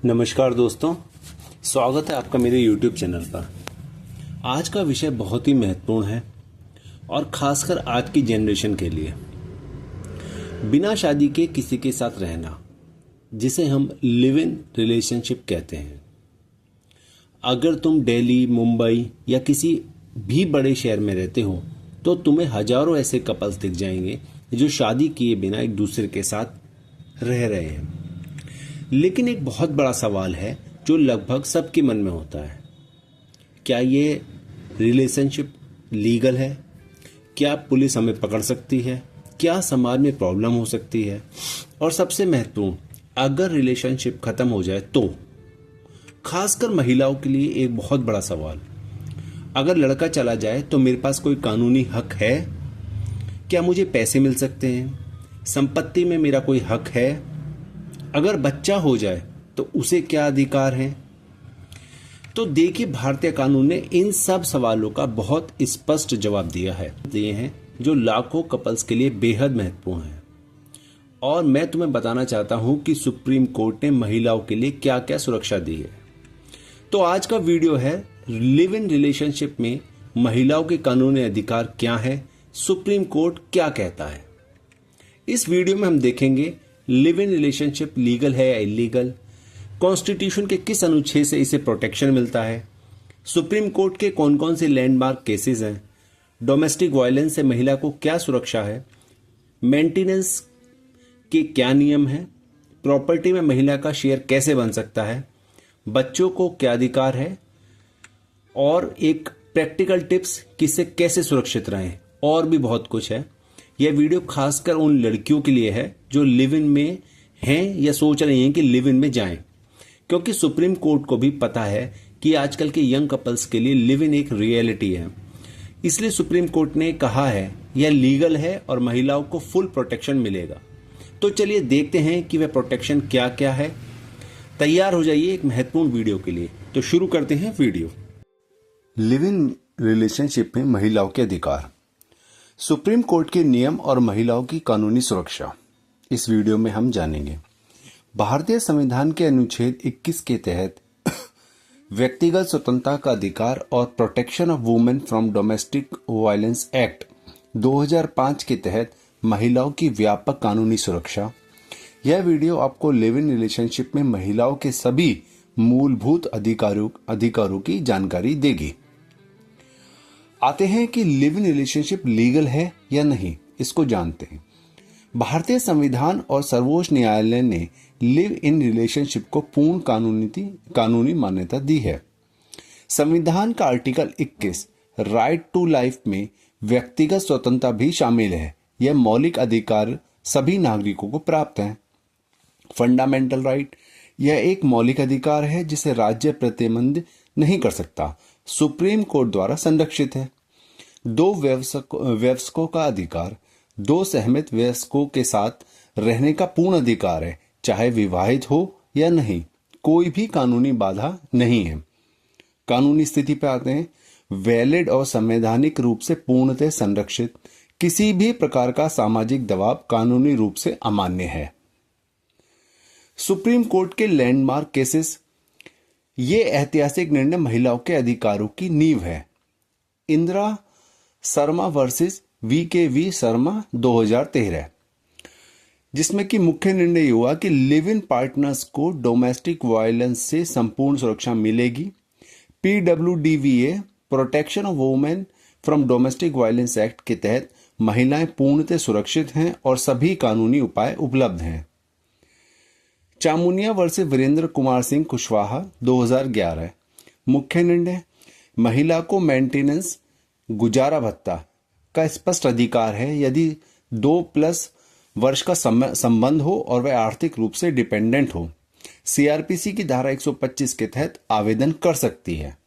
नमस्कार दोस्तों, स्वागत है आपका मेरे YouTube चैनल पर। आज का विषय बहुत ही महत्वपूर्ण है और खासकर आज की जनरेशन के लिए। बिना शादी के किसी के साथ रहना, जिसे हम लिव इन रिलेशनशिप कहते हैं। अगर तुम दिल्ली, मुंबई या किसी भी बड़े शहर में रहते हो तो तुम्हें हजारों ऐसे कपल्स दिख जाएंगे जो शादी किए बिना एक दूसरे के साथ रह रहे हैं। लेकिन एक बहुत बड़ा सवाल है जो लगभग सबके मन में होता है, क्या ये रिलेशनशिप लीगल है? क्या पुलिस हमें पकड़ सकती है? क्या समाज में प्रॉब्लम हो सकती है? और सबसे महत्वपूर्ण, अगर रिलेशनशिप खत्म हो जाए तो? खासकर महिलाओं के लिए एक बहुत बड़ा सवाल। अगर लड़का चला जाए तो मेरे पास कोई कानूनी हक है? क्या मुझे पैसे मिल सकते हैं? संपत्ति में मेरा कोई हक है? अगर बच्चा हो जाए तो उसे क्या अधिकार हैं? तो देखिए, भारतीय कानून ने इन सब सवालों का बहुत स्पष्ट जवाब दिए हैं जो लाखों कपल्स के लिए बेहद महत्वपूर्ण है। और मैं तुम्हें बताना चाहता हूं कि सुप्रीम कोर्ट ने महिलाओं के लिए क्या क्या सुरक्षा दी है। तो आज का वीडियो है लिव इन रिलेशनशिप में महिलाओं के कानूनी अधिकार क्या है, सुप्रीम कोर्ट क्या कहता है। इस वीडियो में हम देखेंगे लिव इन रिलेशनशिप लीगल है या इलीगल, कॉन्स्टिट्यूशन के किस अनुच्छेद से इसे प्रोटेक्शन मिलता है, सुप्रीम कोर्ट के कौन कौन से लैंडमार्क केसेस हैं, डोमेस्टिक वायलेंस से महिला को क्या सुरक्षा है, मेंटेनेंस के क्या नियम हैं, प्रॉपर्टी में महिला का शेयर कैसे बन सकता है, बच्चों को क्या अधिकार है, और एक प्रैक्टिकल टिप्स किससे कैसे सुरक्षित रहें, और भी बहुत कुछ है। यह वीडियो खासकर उन लड़कियों के लिए है जो लिव इन में हैं या सोच रही हैं कि लिव इन में जाएं, क्योंकि सुप्रीम कोर्ट को भी पता है कि आजकल के यंग कपल्स के लिए लिव इन एक रियलिटी है। इसलिए सुप्रीम कोर्ट ने कहा है यह लीगल है और महिलाओं को फुल प्रोटेक्शन मिलेगा। तो चलिए देखते हैं कि वह प्रोटेक्शन क्या क्या है। तैयार हो जाइए एक महत्वपूर्ण वीडियो के लिए। तो शुरू करते हैं वीडियो। लिव इन रिलेशनशिप में महिलाओं के अधिकार, सुप्रीम कोर्ट के नियम और महिलाओं की कानूनी सुरक्षा इस वीडियो में हम जानेंगे। भारतीय संविधान के अनुच्छेद 21 के तहत व्यक्तिगत स्वतंत्रता का अधिकार और protection of women from domestic violence act 2005 के तहत महिलाओं की व्यापक कानूनी सुरक्षा। यह वीडियो आपको लिव इन रिलेशनशिप में महिलाओं के सभी मूलभूत अधिकारों की जानकारी देगी। आते हैं कि लिव इन रिलेशनशिप लीगल है या नहीं, इसको जानते हैं। भारतीय संविधान और सर्वोच्च न्यायालय ने लिव इन रिलेशनशिप को पूर्ण कानूनी मान्यता दी है। संविधान का आर्टिकल 21 राइट टू लाइफ में व्यक्तिगत स्वतंत्रता भी शामिल है। यह मौलिक अधिकार सभी नागरिकों को प्राप्त है। फंडामेंटल राइट, यह एक मौलिक अधिकार है जिसे राज्य प्रतिबंध नहीं कर सकता, सुप्रीम कोर्ट द्वारा संरक्षित है। दो वयस्कों का अधिकार, दो सहमत वयस्कों के साथ रहने का पूर्ण अधिकार है, चाहे विवाहित हो या नहीं, कोई भी कानूनी बाधा नहीं है। कानूनी स्थिति पे आते हैं। वैलिड और संवैधानिक रूप से पूर्णतः संरक्षित, किसी भी प्रकार का सामाजिक दबाव कानूनी रूप से अमान्य है। सुप्रीम कोर्ट के लैंडमार्क केसेस, ये ऐतिहासिक निर्णय महिलाओं के अधिकारों की नींव है। इंदिरा शर्मा वर्सेस वी शर्मा 2013, जिसमें कि मुख्य निर्णय हुआ कि लिव इन पार्टनर्स को डोमेस्टिक वायलेंस से संपूर्ण सुरक्षा मिलेगी। PWDVA protection of women from domestic violence act के तहत महिलाएं पूर्णतः सुरक्षित हैं और सभी कानूनी उपाय उपलब्ध हैं। चामुनिया वर्सेस वीरेंद्र कुमार सिंह कुशवाहा 2011, मुख्य निर्णय, महिला को मेंटेनेंस गुजारा भत्ता का स्पष्ट अधिकार है यदि 2+ वर्ष का संबंध हो और वह आर्थिक रूप से डिपेंडेंट हो। CRPC की धारा 125 के तहत आवेदन कर सकती है।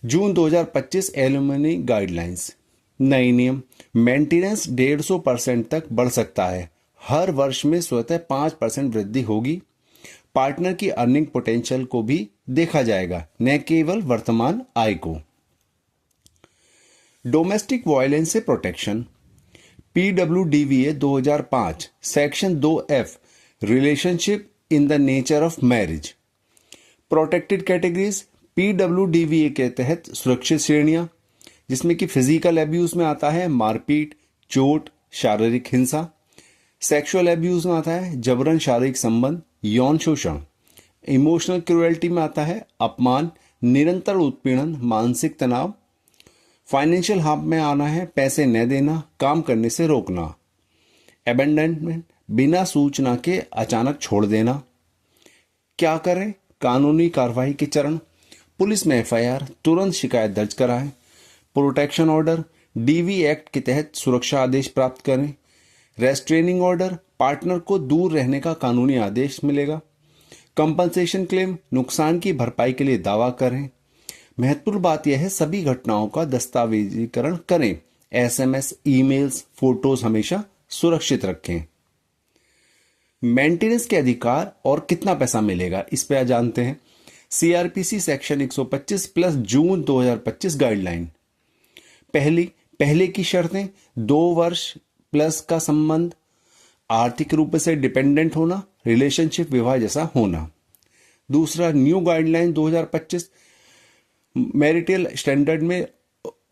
जून 2025 एलिमनी गाइडलाइंस, नए नियम, मेंटेनेंस 150% तक बढ़ सकता है। हर वर्ष में स्वतः 5% वृद्धि होगी। पार्टनर की अर्निंग पोटेंशियल को भी देखा जाएगा, न केवल वर्तमान आय को। डोमेस्टिक वायलेंस से protection, PWDVA 2005 section 2F relationship in the nature of marriage. Protected categories PWDVA के तहत सुरक्षित श्रेणियां, जिसमें कि फिजिकल एब्यूज में आता है मारपीट, चोट, शारीरिक हिंसा। सेक्सुअल एब्यूज में आता है जबरन शारीरिक संबंध, यौन शोषण। इमोशनल क्रूएल्टी में आता है अपमान, निरंतर उत्पीड़न, मानसिक तनाव। फाइनेंशियल हार्म में आना है पैसे न देना, काम करने से रोकना। अबेंडनमेंट, बिना सूचना के अचानक छोड़ देना। क्या करें? कानूनी कार्रवाई के चरण, पुलिस में FIR, तुरंत शिकायत दर्ज कराएं। प्रोटेक्शन ऑर्डर, DV एक्ट के तहत सुरक्षा आदेश प्राप्त करें। रेस्ट्रेनिंग ऑर्डर, पार्टनर को दूर रहने का कानूनी आदेश मिलेगा। कंपनसेशन क्लेम, नुकसान की भरपाई के लिए दावा करें। महत्वपूर्ण बात यह है सभी घटनाओं का दस्तावेजीकरण करें। SMS, ईमेल्स, फोटोज हमेशा सुरक्षित रखें। मेंटेनेंस के अधिकार और कितना पैसा मिलेगा, इस पे जानते हैं। CRPC सेक्शन 125 प्लस जून 2025 गाइडलाइन। पहले की शर्तें 2 वर्ष प्लस का संबंध, आर्थिक रूप से डिपेंडेंट होना, रिलेशनशिप विवाह जैसा होना। दूसरा, न्यू गाइडलाइन 2025 मैरिटल स्टैंडर्ड में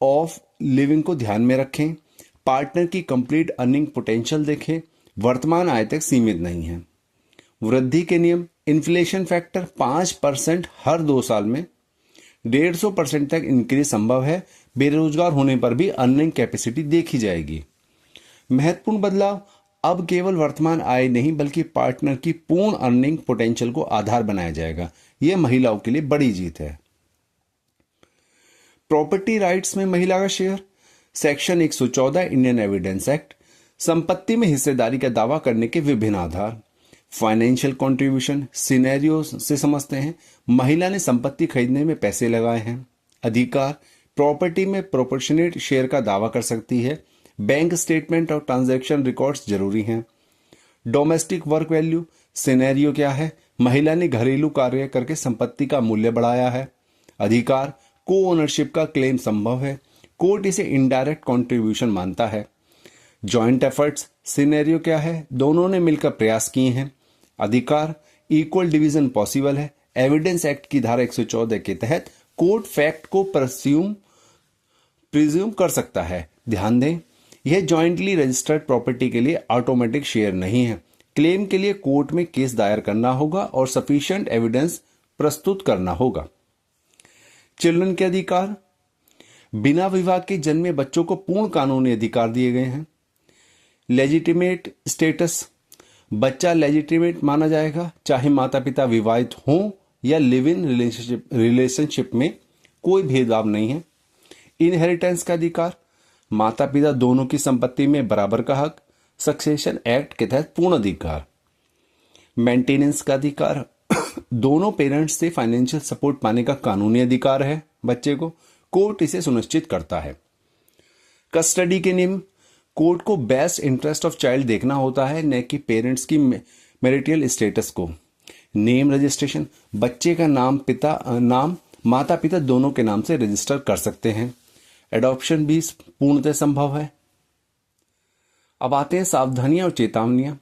ऑफ लिविंग को ध्यान में रखें। पार्टनर की कंप्लीट अर्निंग पोटेंशियल देखें, वर्तमान आय तक सीमित नहीं है। वृद्धि के नियम, इन्फ्लेशन फैक्टर 5% हर 2 साल में, 150% तक इंक्रीज संभव है। बेरोजगार होने पर भी अर्निंग कैपेसिटी देखी जाएगी। महत्वपूर्ण बदलाव, अब केवल वर्तमान आय नहीं बल्कि पार्टनर की पूर्ण अर्निंग पोटेंशियल को आधार बनाया जाएगा। यह महिलाओं के लिए बड़ी जीत है। प्रॉपर्टी राइट्स में महिला का share, section 114 Indian evidence act. संपत्ति में हिस्सेदारी का दावा करने के विभिन्न आधार। फाइनेंशियल कंट्रीब्यूशन, सिनेरियो से समझते हैं। महिला ने संपत्ति खरीदने में पैसे लगाए हैं। अधिकार, प्रॉपर्टी में प्रोपोर्शनेट शेयर का दावा कर सकती है। बैंक स्टेटमेंट और ट्रांजैक्शन रिकॉर्ड्स जरूरी हैं। डोमेस्टिक वर्क वैल्यू, सिनेरियो क्या है? महिला ने घरेलू कार्य करके संपत्ति का मूल्य बढ़ाया है। अधिकार, को ओनरशिप का क्लेम संभव है। कोर्ट इसे इनडायरेक्ट कंट्रीब्यूशन मानता है। जॉइंट एफर्ट्स, सिनेरियो क्या है? दोनों ने मिलकर प्रयास किए हैं। अधिकार, इक्वल डिवीजन पॉसिबल है। एविडेंस एक्ट की धारा 114 के तहत कोर्ट फैक्ट को प्रिज्यूम कर सकता है। ध्यान दें, यह जॉइंटली रजिस्टर्ड प्रॉपर्टी के लिए ऑटोमेटिक शेयर नहीं है। क्लेम के लिए कोर्ट में केस दायर करना होगा और सफिशिएंट एविडेंस प्रस्तुत करना होगा। चिल्ड्रन के अधिकार, बिना विवाह के जन्मे बच्चों को पूर्ण कानूनी अधिकार दिए गए हैं। लेजिटिमेट स्टेटस, बच्चा लेजिटिमेट माना जाएगा चाहे माता पिता विवाहित हों या लिव इन रिलेशनशिप में कोई भेदभाव नहीं है। इनहेरिटेंस का अधिकार, माता पिता दोनों की संपत्ति में बराबर का हक, सक्सेशन एक्ट के तहत पूर्ण अधिकार। मेंटेनेंस का अधिकार, दोनों पेरेंट्स से फाइनेंशियल सपोर्ट पाने का कानूनी अधिकार है बच्चे को, कोर्ट इसे सुनिश्चित करता है। कस्टडी के नियम, कोर्ट को बेस्ट इंटरेस्ट ऑफ चाइल्ड देखना होता है, न कि पेरेंट्स की मैरिटल स्टेटस को। नेम रजिस्ट्रेशन, बच्चे का नाम माता पिता दोनों के नाम से रजिस्टर कर सकते हैं। एडॉप्शन भी पूर्णतः संभव है। अब आते हैं सावधानियां और चेतावनियां।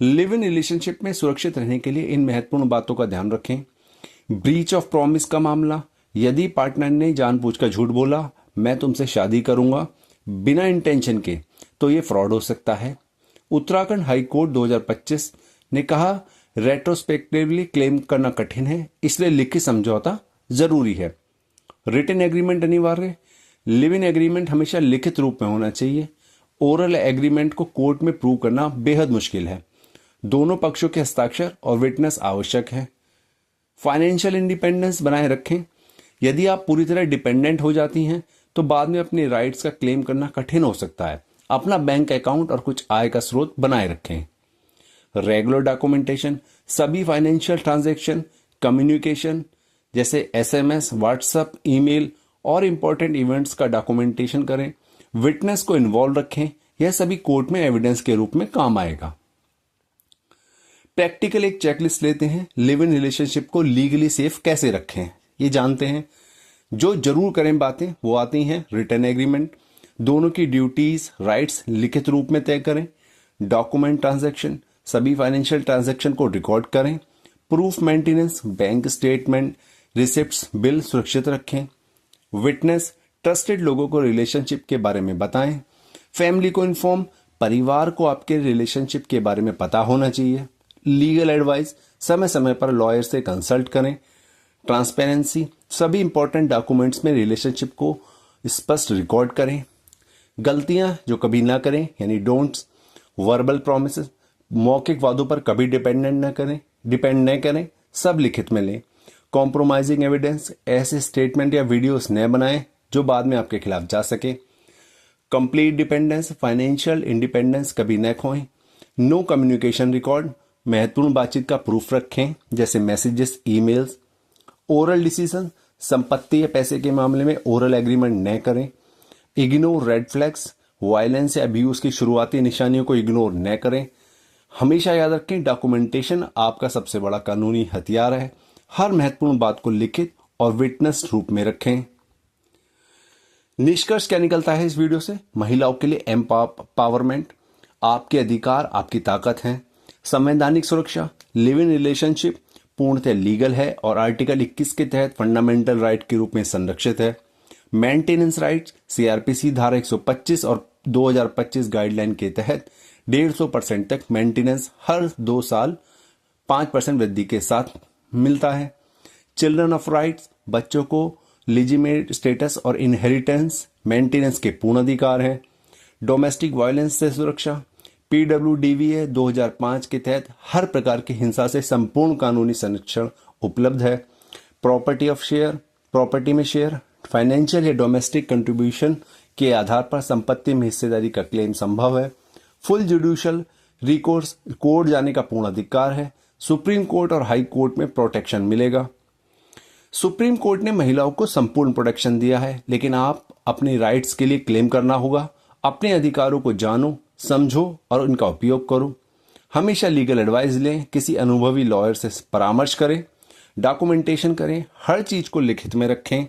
लिव इन रिलेशनशिप में सुरक्षित रहने के लिए इन महत्वपूर्ण बातों का ध्यान रखें। ब्रीच ऑफ प्रॉमिस का मामला, यदि पार्टनर ने जानबूझकर झूठ बोला मैं तुमसे शादी करूंगा बिना इंटेंशन के, तो यह फ्रॉड हो सकता है। उत्तराखंड हाई कोर्ट 2025 ने कहा रेट्रोस्पेक्टिवली क्लेम करना कठिन है, इसलिए लिखित समझौता जरूरी है। रिटन एग्रीमेंट अनिवार्य, लिव इन एग्रीमेंट हमेशा लिखित रूप में होना चाहिए। ओरल एग्रीमेंट को कोर्ट में प्रूव करना बेहद मुश्किल है। दोनों पक्षों के हस्ताक्षर और विटनेस आवश्यक है। फाइनेंशियल इंडिपेंडेंस बनाए रखें, यदि आप पूरी तरह डिपेंडेंट हो जाती हैं तो बाद में अपने राइट्स का क्लेम करना कठिन हो सकता है। अपना बैंक अकाउंट और कुछ आय का स्रोत बनाए रखें। रेगुलर डॉक्यूमेंटेशन, सभी फाइनेंशियल ट्रांजैक्शन, कम्युनिकेशन जैसे SMS, व्हाट्सएप, ईमेल और इंपॉर्टेंट इवेंट्स का डॉक्यूमेंटेशन करें। विटनेस को इन्वॉल्व रखें, यह सभी कोर्ट में एविडेंस के रूप में काम आएगा। प्रैक्टिकल एक चेकलिस्ट लेते हैं, लिव इन रिलेशनशिप को लीगली सेफ कैसे रखें ये जानते हैं। जो जरूर करें बातें वो आती हैं। रिटर्न एग्रीमेंट, दोनों की ड्यूटीज राइट्स लिखित रूप में तय करें। डॉक्यूमेंट ट्रांजैक्शन, सभी फाइनेंशियल ट्रांजैक्शन को रिकॉर्ड करें। Proof maintenance, bank statement, receipts, bill सुरक्षित रखें। विटनेस, ट्रस्टेड लोगों को रिलेशनशिप के बारे में बताएं। फैमिली को इन्फॉर्म, परिवार को आपके रिलेशनशिप के बारे में पता होना चाहिए। लीगल एडवाइस, समय समय पर लॉयर से कंसल्ट करें। ट्रांसपेरेंसी, सभी इंपॉर्टेंट डॉक्यूमेंट्स में रिलेशनशिप को स्पष्ट रिकॉर्ड करें। गलतियां जो कभी ना करें यानी डोंट्स। वर्बल प्रोमिसेस, मौखिक वादों पर कभी डिपेंड न करें, सब लिखित में लें। कॉम्प्रोमाइजिंग एविडेंस, ऐसे स्टेटमेंट या वीडियोस न बनाएं जो बाद में आपके खिलाफ जा सके। कंप्लीट डिपेंडेंस, फाइनेंशियल इंडिपेंडेंस कभी न खोएं। नो कम्युनिकेशन रिकॉर्ड, महत्वपूर्ण बातचीत का प्रूफ रखें जैसे मैसेजेस, ईमेल्स। ओरल डिसीजन, संपत्ति या पैसे के मामले में ओरल एग्रीमेंट न करें। इग्नोर रेड फ्लैग्स, वायलेंस या अब्यूज की शुरुआती निशानियों को इग्नोर न करें। हमेशा याद रखें, डॉक्यूमेंटेशन आपका सबसे बड़ा कानूनी हथियार है। हर महत्वपूर्ण बात को लिखित और विटनेस रूप में रखें। निष्कर्ष क्या निकलता है इस वीडियो से? महिलाओं के लिए एम्पावरमेंट, आपके अधिकार आपकी ताकत है। संवैधानिक सुरक्षा, लिव इन रिलेशनशिप पूर्णतः लीगल है और आर्टिकल 21 के तहत फंडामेंटल राइट के रूप में संरक्षित है। मेंटेनेंस राइट्स, सीआरपीसी धारा 125 और 2025 गाइडलाइन के तहत 150% तक मेंटेनेंस हर 2 साल 5% वृद्धि के साथ मिलता है। चिल्ड्रन ऑफ राइट्स, बच्चों को लीजिमेट स्टेटस और इनहेरिटेंस मेंटेनेंस के पूर्ण अधिकार है। डोमेस्टिक वायलेंस से सुरक्षा, पीडब्ल्यूडीवीए 2005 के तहत हर प्रकार की हिंसा से संपूर्ण कानूनी संरक्षण उपलब्ध है। प्रॉपर्टी में शेयर, फाइनेंशियल या डोमेस्टिक कंट्रीब्यूशन के आधार पर संपत्ति में हिस्सेदारी का क्लेम संभव है। फुल जुडिशियल रिकोर्स, कोर्ट जाने का पूर्ण अधिकार है। सुप्रीम कोर्ट और हाई कोर्ट में प्रोटेक्शन मिलेगा। सुप्रीम कोर्ट ने महिलाओं को संपूर्ण प्रोटेक्शन दिया है, लेकिन आप अपने राइट्स के लिए क्लेम करना होगा। अपने अधिकारों को जानो, समझो और उनका उपयोग करो। हमेशा लीगल एडवाइस लें, किसी अनुभवी लॉयर से परामर्श करें, डॉक्यूमेंटेशन करें, हर चीज को लिखित में रखें।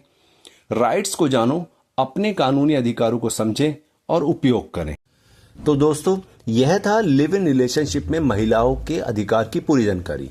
राइट्स को जानो, अपने कानूनी अधिकारों को समझें और उपयोग करें। तो दोस्तों, यह था लिव इन रिलेशनशिप में महिलाओं के अधिकार की पूरी जानकारी।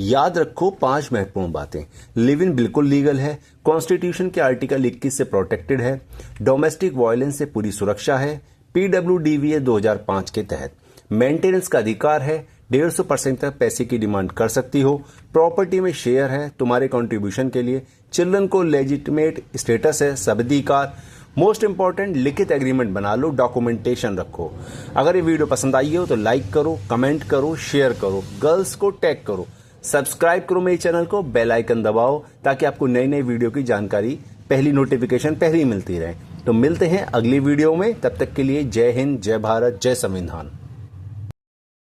याद रखो 5 महत्वपूर्ण बातें। लिव इन बिल्कुल लीगल है, कॉन्स्टिट्यूशन के आर्टिकल 21 से प्रोटेक्टेड है, डोमेस्टिक वायलेंस से पूरी सुरक्षा है, पीडब्ल्यूडीवीए 2005 के तहत मेंटेनेंस का अधिकार है, 150% तक पैसे की डिमांड कर सकती हो, प्रॉपर्टी में शेयर है तुम्हारे कंट्रीब्यूशन के लिए, चिल्ड्रन को लेजिटिमेट स्टेटस है, सब अधिकार। मोस्ट इंपॉर्टेंट, लिखित एग्रीमेंट बना लो, डॉक्यूमेंटेशन रखो। अगर ये वीडियो पसंद आई हो तो लाइक करो, कमेंट करो, शेयर करो, गर्ल्स को टैग करो, सब्सक्राइब करो मेरे चैनल को, बेल आइकन दबाओ ताकि आपको नई नई वीडियो की जानकारी पहली नोटिफिकेशन पहले ही मिलती रहे। तो मिलते हैं अगली वीडियो में, तब तक के लिए जय हिंद, जय भारत, जय संविधान।